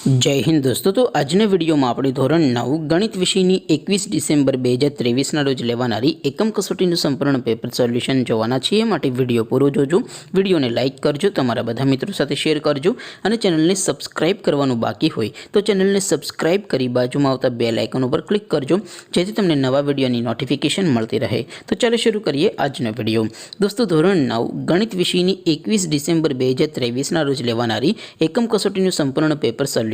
जय हिंद दोस्तों। तो आजना विडियो में આપણે ધોરણ 9 ગણિત વિષયની 21 ડિસેમ્બર 2023 રોજ લેવાનારી એકમ કસોટીનું સંપૂર્ણ પેપર સોલ્યુશન જોવાના છીએ। માટે વિડિયો પૂરો જોજો, વિડિયોને લાઈક કરજો, તમારા બધા મિત્રો સાથે શેર કરજો અને ચેનલને સબસ્ક્રાઇબ કરવાનું બાકી હોય તો ચેનલને સબસ્ક્રાઇબ કરી બાજુમાં આવતા બેલ આઇકન ઉપર ક્લિક કરજો જેથી તમને નવા વિડિયોની નોટિફિકેશન મળતી રહે। તો ચાલો શરૂ કરીએ આજનો વિડિયો। દોસ્તો ધોરણ 9 ગણિત વિષયની 21 ડિસેમ્બર 2023 રોજ લેવાનારી એકમ કસોટીનું સંપૂર્ણ પેપર સોલ્યુશન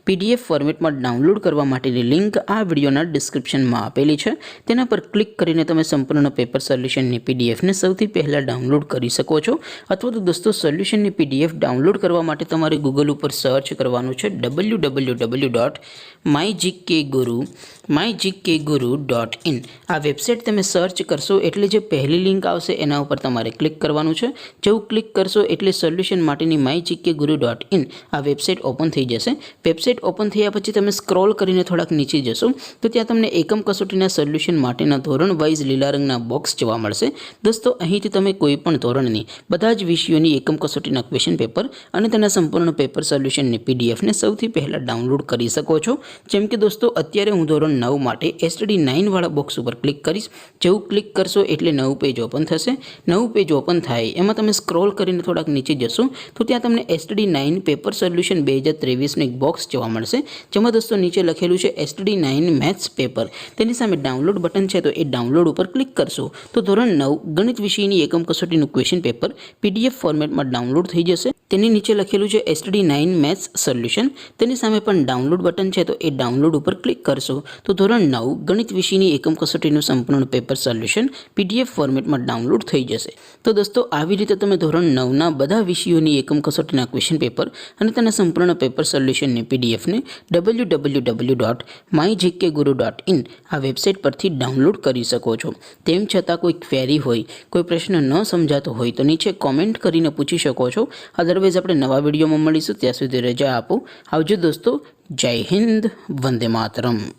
पीडीएफ फॉर्मेट में डाउनलॉड करवा माटेनी लिंक आ विडियोना डिस्क्रिप्शन में आपेली है। तेना पर क्लिक करीने तमे संपूर्ण पेपर सोल्यूशन नी पीडीएफ ने सौथी पहला डाउनलॉड करी सको छो। अथवा तो दोस्तों सोल्यूशन नी पीडीएफ डाउनलॉड करवा माटे तमारे गूगल पर सर्च करवानुं छे www.mygkguru.in। आ वेबसाइट तमे सर्च करशो एटले जे पहली लिंक आवशे एना उपर तमारे क्लिक करवानुं छे। जेवुं क्लिक करशो एटले सोल्यूशन माटेनी mygkguru.in आ वेबसाइट ओपन थई जशे। वेबसाइट ओपन थया पछी तमे स्क्रॉल करीने थोड़ाक नीचे जशो तो त्यां तमने एकम कसोटीना सोल्यूशन माटेना धोरण वाइज लीला रंगना बॉक्स जोवा मळशे। दोस्तों અહીંથી તમે કોઈ પણ ધોરણની બધા જ વિષયોની એકમ કસોટીના ક્વેશ્ચન પેપર અને તેના સંપૂર્ણ પેપર સોલ્યુશનની પીડીએફ ને સૌથી પહેલા ડાઉનલોડ કરી શકો છો। જેમ કે દોસ્તો અત્યારે હું ધોરણ 9 માટે એસટીડી 9 વાળા બોક્સ ઉપર ક્લિક કરીશ। જેવું ક્લિક કરશો એટલે નવું પેજ ઓપન થશે। નવું પેજ ઓપન થાય એમાં તમે સ્ક્રોલ કરીને થોડાક નીચે જશો તો ત્યાં તમને એસટીડી 9 પેપર સોલ્યુશન 2023 નું એક બોક્સ જોવા મળશે જેમાં दोस्तों नीचे लखेलू है एसटीडी 9 मैथ्स पेपर। तेनी सामे डाउनलॉड बटन है तो ये डाउनलॉड पर क्लिक करशो तो धोरण 9 गणित विषयनी एकम कसोटीનું क्वेश्चन पेपर पीडीएफ फॉर्मेट में डाउनलॉड थई जशे। तेनी नीचे लखेलू है एसटीडी 9 मैथ्स सोल्यूशन। तेनी सामे पण डाउनलॉड बटन है तो ये डाउनलॉड पर क्लिक करशो तो धोरण 9 गणित विषयनी एकम कसोटीનું संपूर्ण पेपर सोल्यूशन पीडीएफ फॉर्मेट में डाउनलॉड थई जशे। तो दोस्तों આવી રીતે તમે ધોરણ 9 ના બધા વિષયોની એકમ કસોટીના ક્વેશ્ચન પેપર અને તેના સંપૂર્ણ પેપર સોલ્યુશનની પીડીએફ ને www.mygkguru.in आ वेबसाइट पर थी डाउनलॉड करी सको छो। तेम छतां कोई क्वेरी होय, कोई प्रश्न न समजातो होय तो नीचे कॉमेंट करीने पूछी शको छो। अदरवाइज आपणे नवा विडियो में मळीशुं, त्यां सुधी रजा आपो। आवजो दोस्तों। जय हिंद, वंदे मातरम।